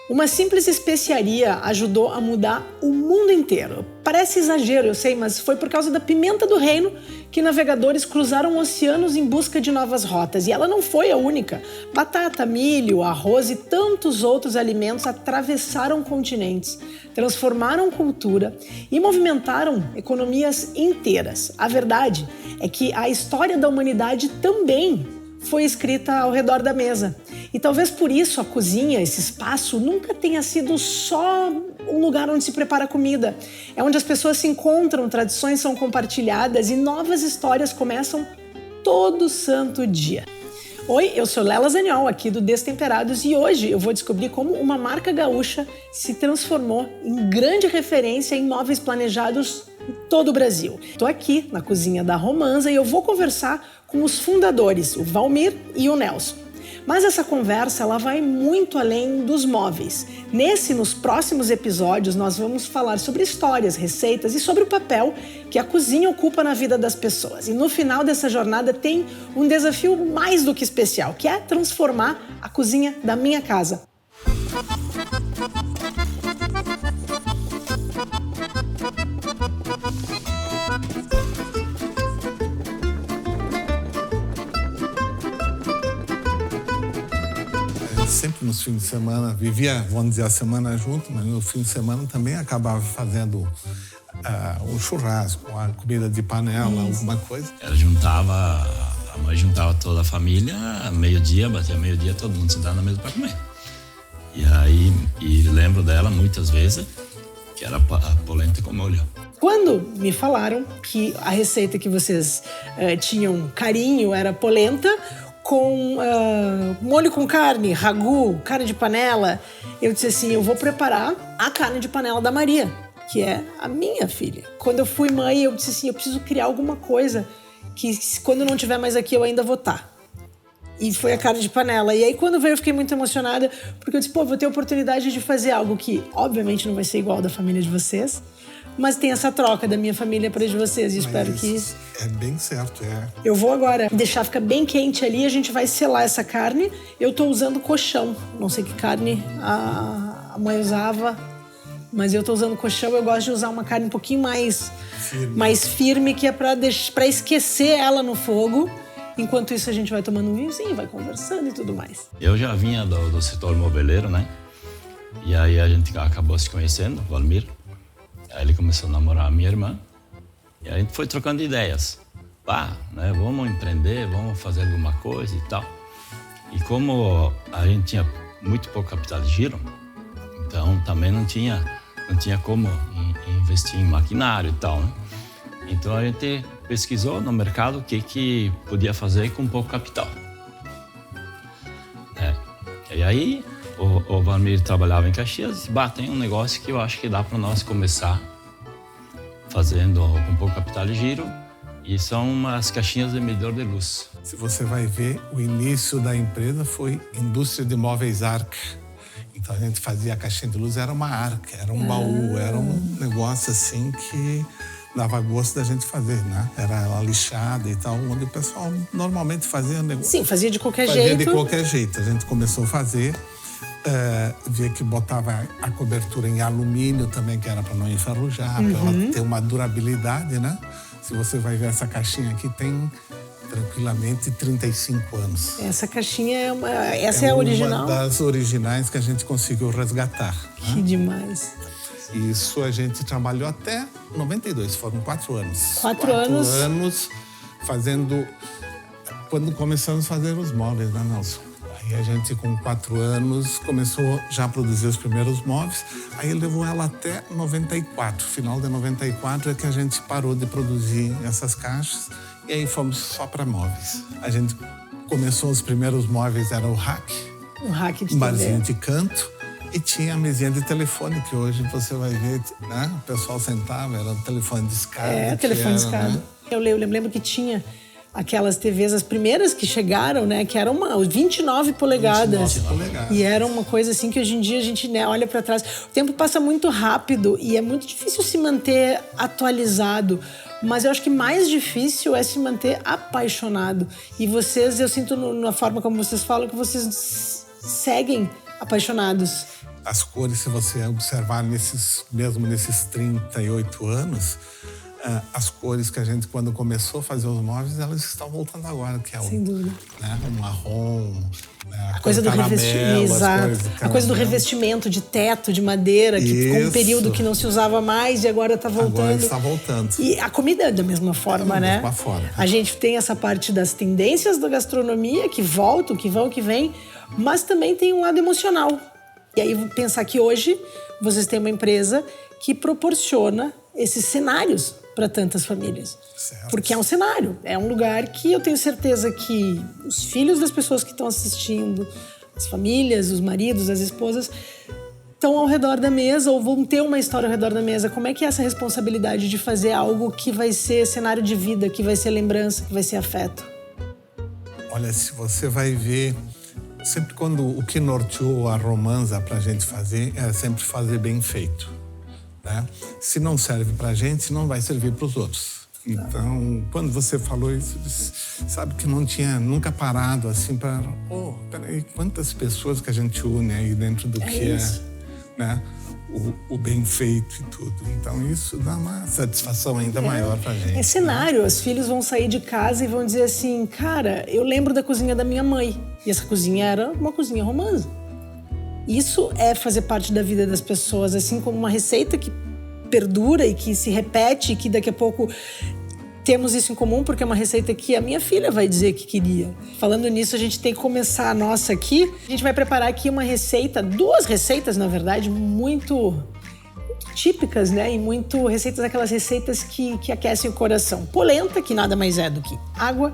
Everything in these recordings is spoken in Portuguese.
Uma simples especiaria ajudou a mudar o mundo inteiro. Parece exagero, eu sei, mas foi por causa da pimenta do reino que navegadores cruzaram oceanos em busca de novas rotas. E ela não foi a única. Batata, milho, arroz e tantos outros alimentos atravessaram continentes, transformaram cultura e movimentaram economias inteiras. A verdade é que a história da humanidade também foi escrita ao redor da mesa. E talvez por isso a cozinha, esse espaço, nunca tenha sido só um lugar onde se prepara comida. É onde as pessoas se encontram, tradições são compartilhadas e novas histórias começam todo santo dia. Oi, eu sou Lela Zaniol, aqui do Destemperados, e hoje eu vou descobrir como uma marca gaúcha se transformou em grande referência em móveis planejados em todo o Brasil. Estou aqui na cozinha da Romanza e eu vou conversar com os fundadores, o Valmir e o Nelson. Mas essa conversa ela vai muito além dos móveis. Nos próximos episódios, nós vamos falar sobre histórias, receitas e sobre o papel que a cozinha ocupa na vida das pessoas. E no final dessa jornada tem um desafio mais do que especial, que é transformar a cozinha da minha casa. Sempre nos fins de semana, vivia, vamos dizer, a semana junto, mas no fim de semana também acabava fazendo um churrasco, uma comida de panela, alguma coisa. A mãe juntava toda a família, meio-dia, batia meio-dia, todo mundo se dava na mesa para comer. E lembro dela muitas vezes, que era a polenta com molho. Quando me falaram que a receita que vocês tinham carinho era polenta, com molho com carne, ragu, carne de panela, eu disse assim, eu vou preparar a carne de panela da Maria, que é a minha filha. Quando eu fui mãe, eu disse assim, eu preciso criar alguma coisa que quando eu não estiver mais aqui, eu ainda vou estar. E foi a carne de panela. E aí, quando veio, eu fiquei muito emocionada, porque eu disse, vou ter a oportunidade de fazer algo que, obviamente, não vai ser igual da família de vocês, mas tem essa troca da minha família para de vocês. E espero que... É bem certo, é. Eu vou agora deixar ficar bem quente ali, a gente vai selar essa carne. Eu tô usando colchão. Não sei que carne a mãe usava, mas eu tô usando colchão. Eu gosto de usar uma carne um pouquinho mais firme, que é para esquecer ela no fogo. Enquanto isso, a gente vai tomando um vinhozinho, vai conversando e tudo mais. Eu já vinha do setor moveleiro, né? E aí a gente acabou se conhecendo, o Valmir. Aí ele começou a namorar a minha irmã. E a gente foi trocando ideias. Né? Vamos empreender, vamos fazer alguma coisa e tal. E como a gente tinha muito pouco capital de giro, então também não tinha como investir em maquinário e tal, né? Então a gente pesquisou no mercado o que podia fazer com pouco capital. E aí o Valmir trabalhava em Caxias e disse, tem um negócio que eu acho que dá para nós começar fazendo com pouco capital de giro, e são umas caixinhas de medidor de luz. Se você vai ver, o início da empresa foi indústria de móveis ARC. Então a gente fazia a caixinha de luz, era uma ARC, era um baú, era um negócio assim que dava gosto da gente fazer, né? Era ela lixada e tal, onde o pessoal normalmente fazia negócio. Sim, fazia de qualquer jeito. Fazia de qualquer jeito. A gente começou a fazer, via que botava a cobertura em alumínio também, que era para não enferrujar, para ela ter uma durabilidade, né? Se você vai ver essa caixinha aqui, tem tranquilamente 35 anos. Essa caixinha é a original? Uma das originais que a gente conseguiu resgatar. Que demais. Isso a gente trabalhou até 92, foram 4 anos. 4 anos? 4 anos fazendo... Quando começamos a fazer os móveis, né, Nelson? Aí a gente, com 4 anos, começou já a produzir os primeiros móveis. Aí levou ela até 94. Final de 94 é que a gente parou de produzir essas caixas. E aí fomos só para móveis. A gente começou, os primeiros móveis, era o rack. Um rack de um barzinho de canto. E tinha a mesinha de telefone, que hoje você vai ver, né? O pessoal sentava, era telefone de escada. Telefone de escada. Né? Eu lembro que tinha aquelas TVs, as primeiras que chegaram, né? Que eram 29 polegadas. 29 polegadas. E era uma coisa assim que hoje em dia a gente, né, olha para trás. O tempo passa muito rápido e é muito difícil se manter atualizado. Mas eu acho que mais difícil é se manter apaixonado. E vocês, eu sinto na forma como vocês falam, que vocês seguem apaixonados. As cores, se você observar mesmo nesses 38 anos, as cores que a gente, quando começou a fazer os móveis, elas estão voltando agora, que é Sem dúvida. Né, o marrom, a coisa do revestimento, a coisa do revestimento de teto, de madeira, que ficou um período que não se usava mais e agora está voltando. Agora está voltando. E a comida é da mesma forma, né? Da mesma forma. A gente tem essa parte das tendências da gastronomia que voltam, que vão, que vêm, mas também tem um lado emocional. E aí, pensar que hoje vocês têm uma empresa que proporciona esses cenários para tantas famílias. Certo. Porque é um cenário, é um lugar que eu tenho certeza que os filhos das pessoas que estão assistindo, as famílias, os maridos, as esposas, estão ao redor da mesa ou vão ter uma história ao redor da mesa. Como é que é essa responsabilidade de fazer algo que vai ser cenário de vida, que vai ser lembrança, que vai ser afeto? Olha, se você vai ver, sempre quando o que norteou a Romanza para a gente fazer é sempre fazer bem feito. Né? Se não serve para a gente, não vai servir para os outros. Então, quando você falou isso, sabe que não tinha nunca parado assim para... peraí, quantas pessoas que a gente une aí dentro do que é, né? O bem feito e tudo. Então, isso dá uma satisfação ainda maior pra gente. É cenário. Né? Os filhos vão sair de casa e vão dizer assim, cara, eu lembro da cozinha da minha mãe. E essa cozinha era uma cozinha Romanza. Isso é fazer parte da vida das pessoas, assim como uma receita que perdura e que se repete e que daqui a pouco temos isso em comum, porque é uma receita que a minha filha vai dizer que queria. Falando nisso, a gente tem que começar a nossa aqui. A gente vai preparar aqui uma receita, 2 receitas, na verdade, muito típicas, né? E muito receitas, aquelas receitas que aquecem o coração. Polenta, que nada mais é do que água,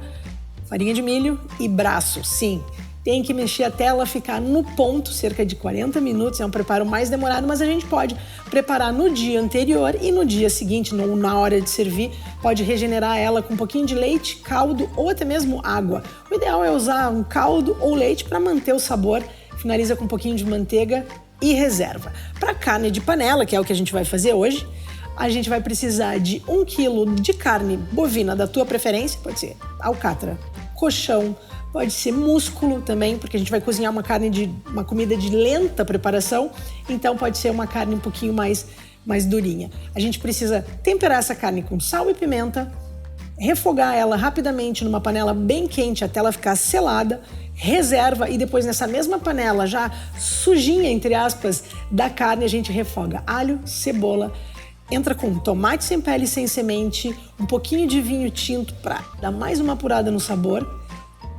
farinha de milho e braço, sim. Tem que mexer até ela ficar no ponto, cerca de 40 minutos. É um preparo mais demorado, mas a gente pode preparar no dia anterior e no dia seguinte, na hora de servir, pode regenerar ela com um pouquinho de leite, caldo ou até mesmo água. O ideal é usar um caldo ou leite para manter o sabor. Finaliza com um pouquinho de manteiga e reserva. Para carne de panela, que é o que a gente vai fazer hoje, a gente vai precisar de 1 quilo de carne bovina da tua preferência, pode ser alcatra, coxão, pode ser músculo também, porque a gente vai cozinhar uma comida de lenta preparação, então pode ser uma carne um pouquinho mais durinha. A gente precisa temperar essa carne com sal e pimenta, refogar ela rapidamente numa panela bem quente até ela ficar selada, reserva e depois nessa mesma panela já sujinha, entre aspas, da carne, a gente refoga alho, cebola, entra com tomate sem pele e sem semente, um pouquinho de vinho tinto para dar mais uma apurada no sabor.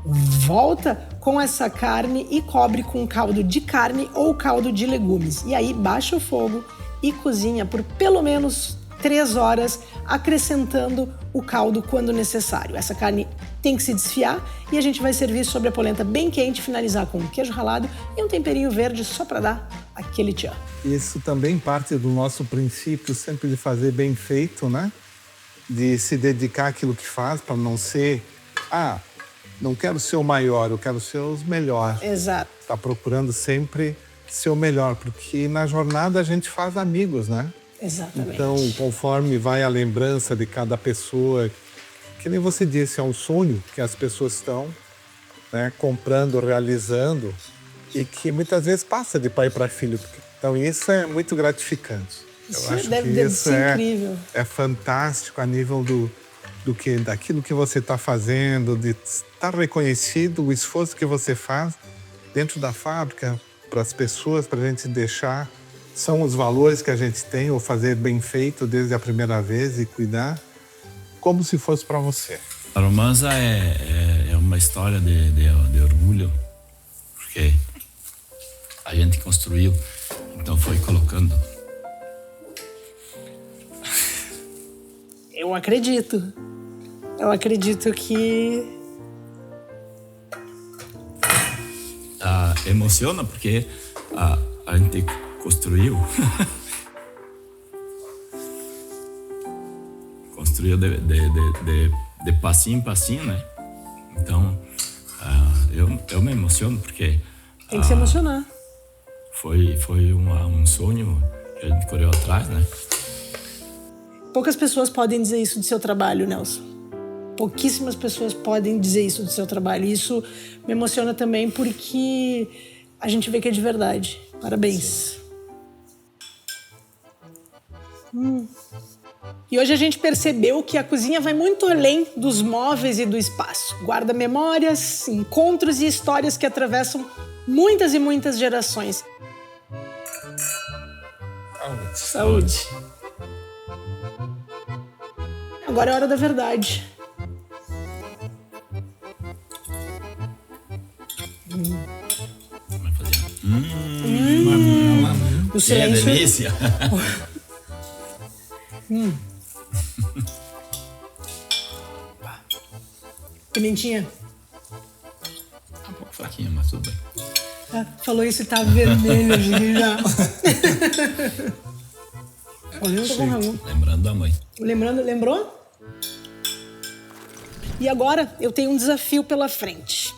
Volta com essa carne e cobre com caldo de carne ou caldo de legumes. E aí baixa o fogo e cozinha por pelo menos 3 horas, acrescentando o caldo quando necessário. Essa carne tem que se desfiar e a gente vai servir sobre a polenta bem quente, finalizar com um queijo ralado e um temperinho verde só para dar aquele tchan. Isso também parte do nosso princípio sempre de fazer bem feito, né? De se dedicar àquilo que faz para não ser... não quero ser o maior, eu quero ser os melhores. Exato. Tá procurando sempre ser o melhor, porque na jornada a gente faz amigos, né? Exatamente. Então, conforme vai a lembrança de cada pessoa, que nem você disse, é um sonho que as pessoas estão, né, comprando, realizando, e que muitas vezes passa de pai para filho. Então, isso é muito gratificante. Isso deve ser incrível. É fantástico a nível daquilo que você está fazendo, de estar reconhecido, o esforço que você faz dentro da fábrica para as pessoas, para a gente deixar, são os valores que a gente tem, ou fazer bem feito desde a primeira vez e cuidar como se fosse para você. A Romanza é uma história de orgulho, porque a gente construiu, então foi colocando. Eu acredito que... Emociona porque a gente construiu de passinho em passinho, né? Então eu me emociono porque tem que se emocionar. Foi um sonho que a gente correu atrás, né? Poucas pessoas podem dizer isso do seu trabalho, Nelson. Pouquíssimas pessoas podem dizer isso do seu trabalho. Isso me emociona também porque a gente vê que é de verdade. Parabéns. Sim. E hoje a gente percebeu que a cozinha vai muito além dos móveis e do espaço. Guarda memórias, encontros e histórias que atravessam muitas e muitas gerações. Saúde. Agora é hora da verdade. Vai fazer. O silêncio. delícia. Pimentinha. Um pouco fraquinha, mas tudo bem. Falou isso e tá vermelho, gente, já. Olhando com razão. Lembrando da mãe. Lembrou? E agora eu tenho um desafio pela frente.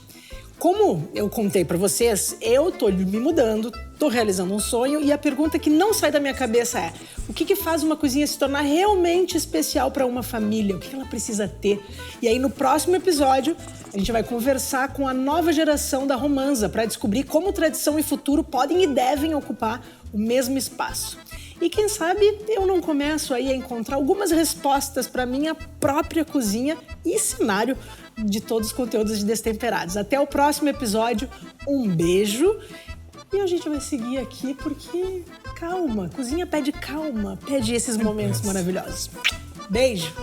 Como eu contei pra vocês, eu tô me mudando, tô realizando um sonho e a pergunta que não sai da minha cabeça é: o que faz uma cozinha se tornar realmente especial pra uma família? O que ela precisa ter? E aí no próximo episódio a gente vai conversar com a nova geração da Romanza pra descobrir como tradição e futuro podem e devem ocupar o mesmo espaço. E quem sabe eu não começo aí a encontrar algumas respostas para minha própria cozinha e cenário de todos os conteúdos de Destemperados. Até o próximo episódio, um beijo e a gente vai seguir aqui porque calma, cozinha pede calma, pede esses momentos maravilhosos. Beijo!